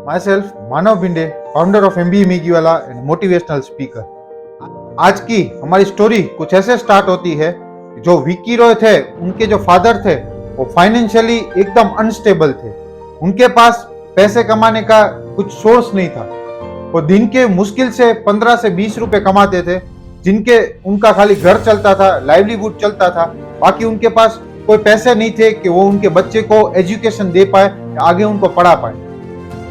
myself Manav Bhinde, founder of MBA Maggiwala and motivational speaker. आज की हमारी स्टोरी कुछ ऐसे स्टार्ट होती है। जो विक्की रॉय थे, उनके जो फादर थे वो फाइनेंशियली एकदम अनस्टेबल थे। उनके पास पैसे कमाने का कुछ सोर्स नहीं था। वो दिन के मुश्किल से 15 से 20 रुपए कमाते थे, जिनके उनका खाली घर चलता था, लाइवलीहुड चलता था। बाकी उनके पास कोई पैसे नहीं थे कि वो उनके बच्चे को एजुकेशन दे पाए या आगे उनको पढ़ा पाए।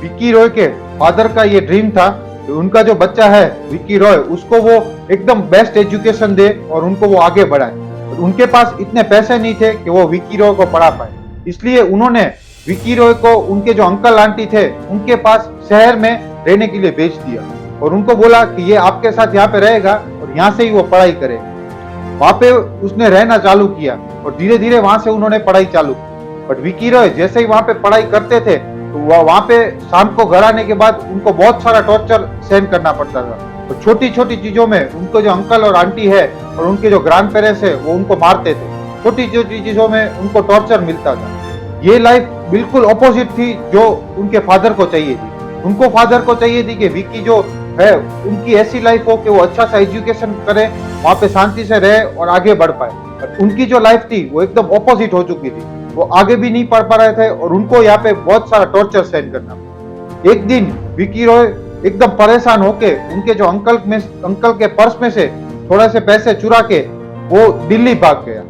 विक्की रॉय के फादर का ये ड्रीम था कि उनका जो बच्चा है विक्की रॉय, उसको वो एकदम बेस्ट एजुकेशन दे और उनको वो आगे बढ़ाए। उनके पास इतने पैसे नहीं थे कि वो विक्की रॉय को पढ़ा पाए, इसलिए उन्होंने विक्की रॉय को उनके जो अंकल आंटी थे उनके पास शहर में रहने के लिए भेज दिया और उनको बोला कि ये आपके साथ यहाँ पे रहेगा और यहाँ से ही वो पढ़ाई करेगा। वहां पे उसने रहना चालू किया और धीरे धीरे वहां से उन्होंने पढ़ाई चालू की। बट विक्की रॉय जैसे ही वहां पे पढ़ाई करते थे तो वहां पे शाम को घर आने के बाद उनको बहुत सारा टॉर्चर सहन करना पड़ता था। तो छोटी छोटी चीजों में उनको जो अंकल और आंटी है और उनके जो ग्रैंड पेरेंट्स है वो उनको मारते थे। छोटी छोटी चीजों में उनको टॉर्चर मिलता था। ये लाइफ बिल्कुल ऑपोजिट थी जो उनके फादर को चाहिए थी। उनको फादर को चाहिए थी कि विक्की जो है उनकी ऐसी लाइफ हो कि वो अच्छा सा एजुकेशन करे, वहां पे शांति से रहे और आगे बढ़ पाए। उनकी जो लाइफ थी वो एकदम ऑपोजिट हो चुकी थी। वो आगे भी नहीं पढ़ पा रहे थे और उनको यहाँ पे बहुत सारा टॉर्चर सहन करना। एक दिन विक्की रॉय एकदम परेशान होके उनके जो अंकल के पर्स में से थोड़े से पैसे चुरा के वो दिल्ली भाग गया।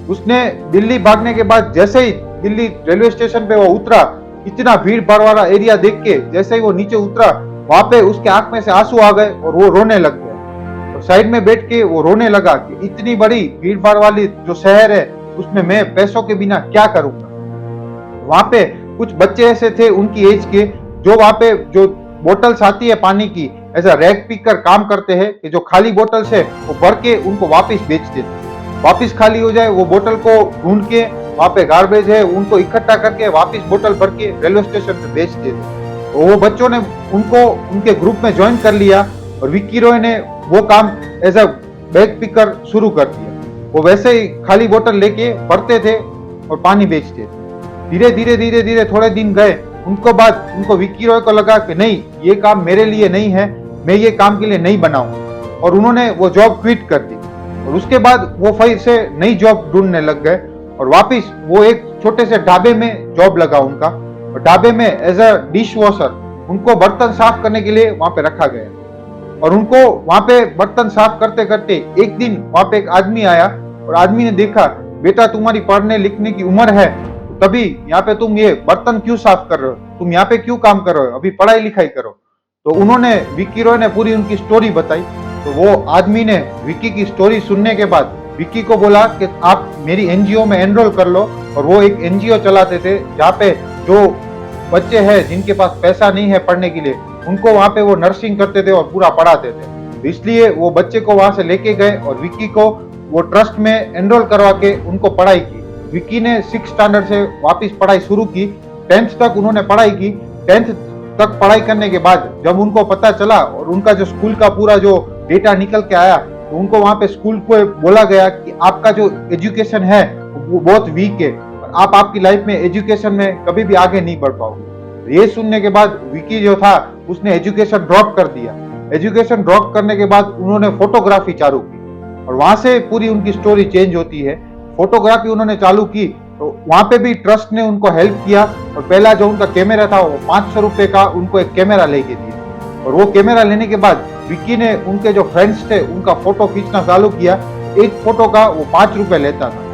उसने दिल्ली भागने के बाद जैसे ही दिल्ली रेलवे स्टेशन पे वो उतरा, इतना भीड़ भाड़ वाला एरिया देख के जैसे ही वो नीचे उतरा, वहां पे उसके आंख में से आंसू आ गए और वो रोने लग गया। तो साइड में बैठ के वो रोने लगा कि इतनी बड़ी भीड़ भाड़ वाली जो शहर है उसमें मैं पैसों के बिना क्या करूंगा। वहां पे कुछ बच्चे ऐसे थे उनकी एज के, जो वहां पे जो बोतल्स आती है पानी की, ऐसा रैक पिक कर काम करते हैं कि जो खाली बोतल्स है वो भर के उनको वापस बेच देते। वापस खाली हो जाए वो बोतल को ढूंढ के वहां पे गार्बेज है उनको इकट्ठा करके वापस बोतल भर के रेलवे स्टेशन पे बेच देते। तो वो बच्चों ने उनको उनके ग्रुप में ज्वाइन कर लिया और विक्की रॉय ने वो काम एज अ बैग पिकर शुरू कर दिया। वो वैसे ही खाली बोतल लेके भरते थे और पानी बेचते थे। धीरे धीरे थोड़े दिन गए, उनको विक्की रॉय को लगा कि नहीं, ये काम मेरे लिए नहीं है, मैं ये काम के लिए नहीं बनाऊंगा, और उन्होंने वो जॉब क्विट कर दी। और उसके बाद वो फिर से नई जॉब ढूंढने लग गए और वापिस वो एक छोटे से ढाबे में जॉब लगा उनका। और ढाबे में एज अ डिश वॉशर उनको बर्तन साफ करने के लिए वहां पे रखा गया। और उनको वहां पे बर्तन साफ करते करते एक दिन वहां पे एक आदमी आया और आदमी ने देखा, बेटा तुम्हारी पढ़ने लिखने की उम्र है, तभी यहाँ पे तुम ये बर्तन क्यों साफ कर रहे हो, तुम यहाँ पे क्यों काम कर रहे हो, अभी पढ़ाई लिखाई करो। तो उन्होंने विक्की रॉय ने पूरी उनकी स्टोरी बताई। तो वो आदमी ने विक्की की स्टोरी सुनने के बाद विक्की को बोला कि आप मेरी एनजीओ में एनरोल कर लो। और वो एक एनजीओ चलाते थे जहाँ पे जो बच्चे हैं जिनके पास पैसा नहीं है पढ़ने के लिए, उनको वहां पे वो नर्सिंग करते थे और पूरा पढ़ाते थे। इसलिए वो बच्चे को वहां से लेके गए और विक्की को वो ट्रस्ट में एनरोल करवा के उनको पढ़ाई की। विक्की ने 6 स्टैंडर्ड से वापस पढ़ाई शुरू की। 10th तक उन्होंने पढ़ाई की। 10th तक पढ़ाई करने के बाद जब उनको पता चला और उनका जो स्कूल का पूरा जो डेटा निकल के आया, तो उनको वहां पे स्कूल को बोला गया कि आपका जो एजुकेशन है वो बहुत वीक है और आप आपकी लाइफ में एजुकेशन में कभी भी आगे नहीं बढ़ पाओगे। ये सुनने के बाद विक्की जो था उसने एजुकेशन ड्रॉप कर दिया। एजुकेशन ड्रॉप करने के बाद उन्होंने फोटोग्राफी चालू की और वहां से पूरी उनकी स्टोरी चेंज होती है। फोटोग्राफी उन्होंने चालू की तो वहां पे भी ट्रस्ट ने उनको हेल्प किया और पहला जो उनका कैमरा था वो 500 रुपए का उनको एक कैमरा लेके दिया। और वो कैमरा लेने के बाद विक्की ने उनके जो फ्रेंड्स थे उनका फोटो खींचना चालू किया। एक फोटो का वो 5 रुपए लेता था।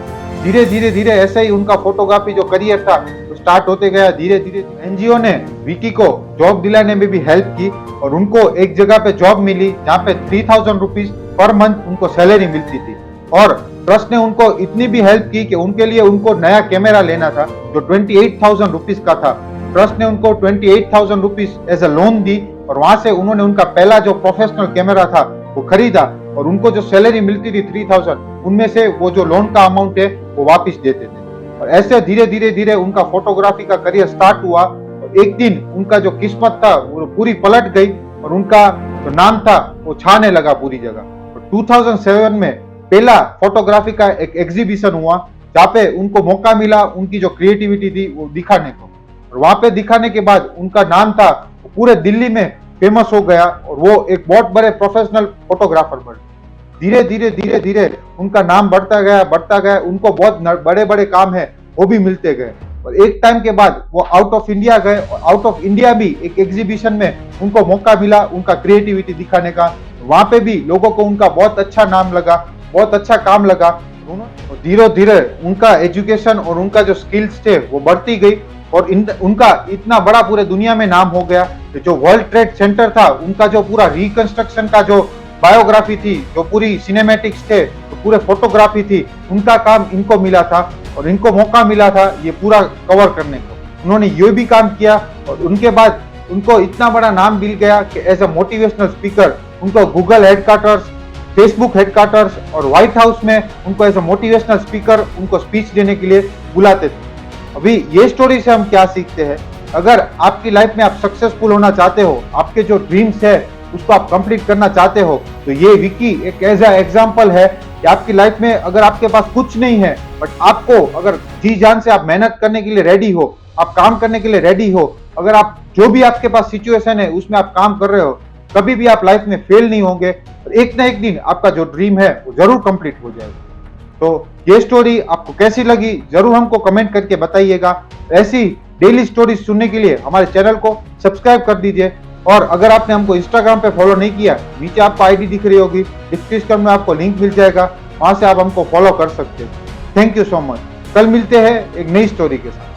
धीरे धीरे ऐसे ही उनका फोटोग्राफी जो करियर था वो स्टार्ट होते गया। धीरे धीरे एनजीओ ने विक्की को जॉब दिलाने में भी हेल्प की और उनको एक जगह पे जॉब मिली जहाँ पे 3000 रुपीज पर मंथ उनको सैलरी मिलती थी। और ट्रस्ट ने उनको इतनी भी हेल्प की कि उनके लिए उनको नया कैमरा लेना था जो 28,000 रुपीज का था। ट्रस्ट ने उनको 28,000 रुपीज एज अ लोन दी और वहां से उन्होंने उनका पहला जो प्रोफेशनल कैमरा था वो खरीदा। और उनको जो सैलरी मिलती थी 3000, उनमें से वो जो लोन का अमाउंट है वो वापस देते थे। और ऐसे धीरे धीरे उनका फोटोग्राफी का करियर स्टार्ट हुआ। और एक दिन उनका जो किस्मत था वो पूरी पलट गई और उनका जो नाम था वो छाने लगा पूरी जगह। और 2007 में पहला फोटोग्राफी का एक एग्जीबिशन हुआ जहाँ पे उनको मौका मिला उनकी जो क्रिएटिविटी थी वो दिखाने को। और वहां पे दिखाने के बाद उनका नाम था पूरे दिल्ली में फेमस हो गया और वो एक बहुत बड़े प्रोफेशनल फोटोग्राफर बने। धीरे धीरे धीरे धीरे उनका नाम बढ़ता गया, उनको बहुत बड़े बड़े काम है वो भी मिलते गए। और एक टाइम के बाद वो आउट ऑफ इंडिया गए और आउट ऑफ इंडिया भी एक एग्जीबिशन में उनको मौका मिला उनका क्रिएटिविटी दिखाने का। वहां पे भी लोगों को उनका बहुत अच्छा नाम लगा, बहुत अच्छा काम लगा। धीरे धीरे उनका एजुकेशन और उनका जो स्किल्स थे वो बढ़ती गई और उनका इतना बड़ा पूरे दुनिया में नाम हो गया कि जो वर्ल्ड ट्रेड सेंटर था उनका जो पूरा रिकंस्ट्रक्शन का जो बायोग्राफी थी, जो पूरी सिनेमैटिक्स थे, जो पूरे फोटोग्राफी थी, उनका काम इनको मिला था और इनको मौका मिला था ये पूरा कवर करने को। उन्होंने ये भी काम किया और उनके बाद उनको इतना बड़ा नाम मिल गया कि एज अ मोटिवेशनल स्पीकर उनको गूगल हेडक्वार्टर्स, फेसबुक हेडक्वार्टर्स और व्हाइट हाउस में उनको एज अ मोटिवेशनल स्पीकर उनको स्पीच देने के लिए बुलाते थे। अभी ये स्टोरी से हम क्या सीखते हैं? अगर आपकी लाइफ में आप सक्सेसफुल होना चाहते हो, आपके जो ड्रीम्स है उसको आप कंप्लीट करना चाहते हो, तो ये विकी एक एज अ एग्जांपल है कि आपकी लाइफ में अगर आपके पास कुछ नहीं है बट आपको अगर जी जान से आप मेहनत करने के लिए रेडी हो, आप काम करने के लिए रेडी हो, अगर आप जो भी आपके पास सिचुएशन है उसमें आप काम कर रहे हो, कभी भी आप लाइफ में फेल नहीं होंगे। एक ना एक दिन आपका जो ड्रीम है वो जरूर कंप्लीट हो जाएगा। तो ये स्टोरी आपको कैसी लगी जरूर हमको कमेंट करके बताइएगा। ऐसी डेली स्टोरी सुनने के लिए हमारे चैनल को सब्सक्राइब कर दीजिए और अगर आपने हमको इंस्टाग्राम पे फॉलो नहीं किया, नीचे आपको आईडी दिख रही होगी, डिस्क्रिप्शन में आपको लिंक मिल जाएगा, वहां से आप हमको फॉलो कर सकते हैं। Thank you so much. कल मिलते हैं एक नई स्टोरी के साथ।